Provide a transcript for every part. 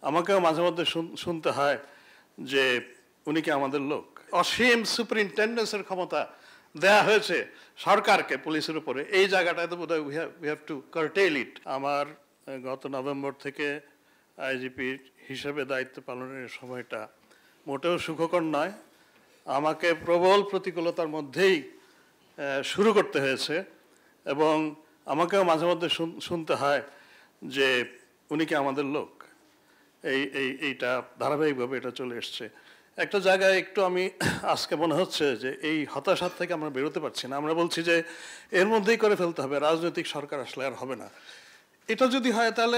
আমাকেও মাঝে মধ্যে শুনতে হয় যে উনি কি আমাদের লোক। অসীম সুপারিনটেন্ডেন্সের ক্ষমতা দেয়া হয়েছে সরকারকে পুলিশের উপরে, এই জায়গাটাতে বোধহয় উই হ্যাভ টু কার্টেল ইট। আমার গত নভেম্বর থেকে আইজিপি হিসেবে দায়িত্ব পালনের সময়টা মোটেও সুখকর নয়। আমাকে প্রবল প্রতিকূলতার মধ্যেই শুরু করতে হয়েছে এবং আমাকেও মাঝে মধ্যে শুনতে হয় যে উনি কি আমাদের লোক। এইটা ধারাবাহিকভাবে এটা চলে এসছে। একটা জায়গায় একটু আমি আজকে মনে হচ্ছে যে এই হতাশার থেকে আমরা বেরোতে পারছি না। আমরা বলছি যে এর মধ্যেই করে ফেলতে হবে, রাজনৈতিক সরকার আসলে আর হবে না। এটা যদি হয় তাহলে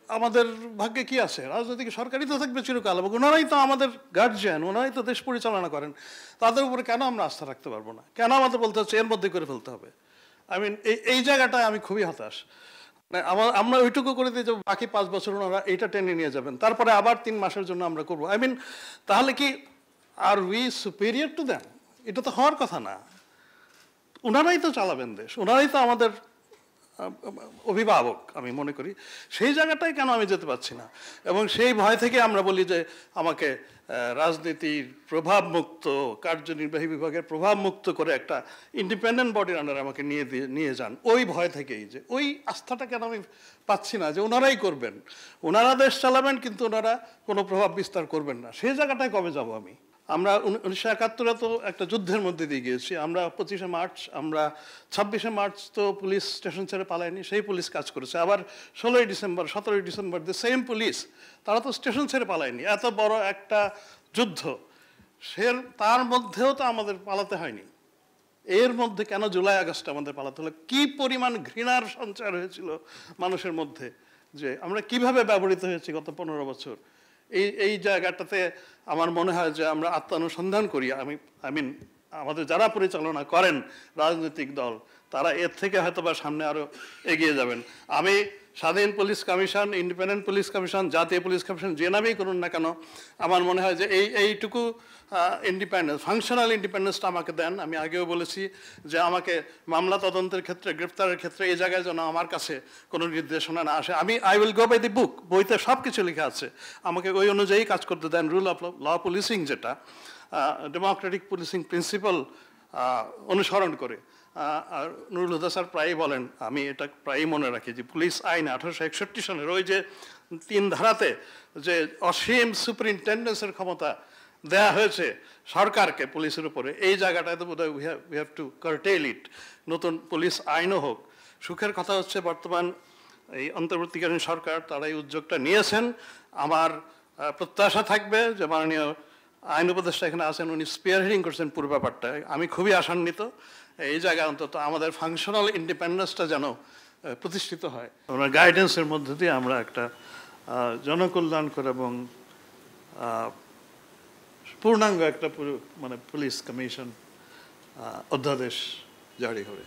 আমাদের ভাগ্যে কি আছে? রাজনৈতিক সরকারই তো থাকবে চিরকাল এবং ওনারাই তো আমাদের গার্জিয়ান, ওনারাই তো দেশ পরিচালনা করেন। তাদের উপরে কেন আমরা আস্থা রাখতে পারবো না? কেন আমাদের বলতে হচ্ছে এর মধ্যে করে ফেলতে হবে? এই জায়গাটায় আমি খুবই হতাশ। আমরা ওইটুকু করে দিয়ে যাবো, বাকি 5 বছর ওনারা এইটা টেনে নিয়ে যাবেন, তারপরে আবার 3 মাসের জন্য আমরা করবো। তাহলে কি আর উই সুপিরিয়র টু দ্যাম? এটা তো হওয়ার কথা না। ওনারাই তো চালাবেন দেশ, ওনারাই তো আমাদের অভিভাবক আমি মনে করি। সেই জায়গাটায় কেন আমি যেতে পারছি না? এবং সেই ভয় থেকে আমরা বলি যে আমাকে রাজনীতির প্রভাবমুক্ত, কার্যনির্বাহী বিভাগের প্রভাবমুক্ত করে একটা ইন্ডিপেন্ডেন্ট বডির আন্ডারে আমাকে নিয়ে যান। ওই ভয় থেকেই যে ওই আস্থাটা কেন আমি পাচ্ছি না যে ওনারাই করবেন, ওনারা দেশ চালাবেন, কিন্তু ওনারা কোনো প্রভাব বিস্তার করবেন না। সেই জায়গাটায় কবে যাব আমি? আমরা 1971 তো একটা যুদ্ধের মধ্যে দিয়ে গিয়েছি। আমরা 25শে মার্চ, আমরা 26শে মার্চ তো পুলিশ স্টেশন ছেড়ে পালায়নি, সেই পুলিশ কাজ করেছে। আবার 16ই ডিসেম্বর, 17ই ডিসেম্বর দ্য সেম পুলিশ, তারা তো স্টেশন ছেড়ে পালায়নি। এত বড় একটা যুদ্ধ, তার মধ্যেও তো আমাদের পালাতে হয়নি। এর মধ্যে কেন জুলাই আগস্টে আমাদের পালাতে হলো? কি পরিমাণ ঘৃণার সঞ্চার হয়েছিল মানুষের মধ্যে, যে আমরা কিভাবে ব্যবহৃত হয়েছি গত 15 বছর। এই জায়গাটাতে আমার মনে হয় যে আমরা আত্মানুসন্ধান করি। আমাদের যারা পরিচালনা করেন রাজনৈতিক দল, তারা এর থেকে হয়তো বা সামনে আরো এগিয়ে যাবেন। আমি স্বাধীন police commission, independent police commission, জাতীয় পুলিশ কমিশন যে নামেই করুন না কেন, আমার মনে হয় যে এইটুকু ইন্ডিপেন্ডেন্স, ফাংশনাল ইন্ডিপেন্ডেন্সটা আমাকে দেন। আমি আগেও বলেছি যে আমাকে মামলা তদন্তের ক্ষেত্রে, গ্রেফতারের ক্ষেত্রে এই জায়গায় যেন আমার কাছে কোনো নির্দেশনা না আসে। I will go by the book, বইতে সব কিছু লেখা আছে, আমাকে ওই অনুযায়ী কাজ করতে দেন। রুল অফ ল পুলিশিং, যেটা ডেমোক্রেটিক পুলিশিং প্রিন্সিপাল অনুসরণ করে। আর নুরুল হুদা স্যার প্রায়ই বলেন, আমি এটা প্রায়ই মনে রাখি, যে পুলিশ আইন 1861 সনের ওই যে 3 ধারাতে যে অসীম সুপারিনটেন্ডেন্সের ক্ষমতা দেয়া হয়েছে সরকারকে পুলিশের উপরে, এই জায়গাটায় তো বোধহয় উই হ্যাভ টু কার্টেল ইট। নতুন পুলিশ আইনও হোক। সুখের কথা হচ্ছে বর্তমান এই অন্তর্বর্তীকালীন সরকার তারা এই উদ্যোগটা নিয়েছেন। আমার প্রত্যাশা থাকবে যে মাননীয় আইন উপদেষ্টা এখানে আছেন, উনি স্পিয়ারহেডিং করছেন পুরো ব্যাপারটা। আমি খুবই আশান্বিত। এই জায়গায় অন্তত আমাদের ফাংশনাল ইন্ডিপেন্ডেন্সটা যেন প্রতিষ্ঠিত হয়। আমরা গাইডেন্সের মধ্যে দিয়ে আমরা একটা জনকল্যাণকর এবং পূর্ণাঙ্গ একটা পুলিশ কমিশন অধ্যাদেশ জারি হবে।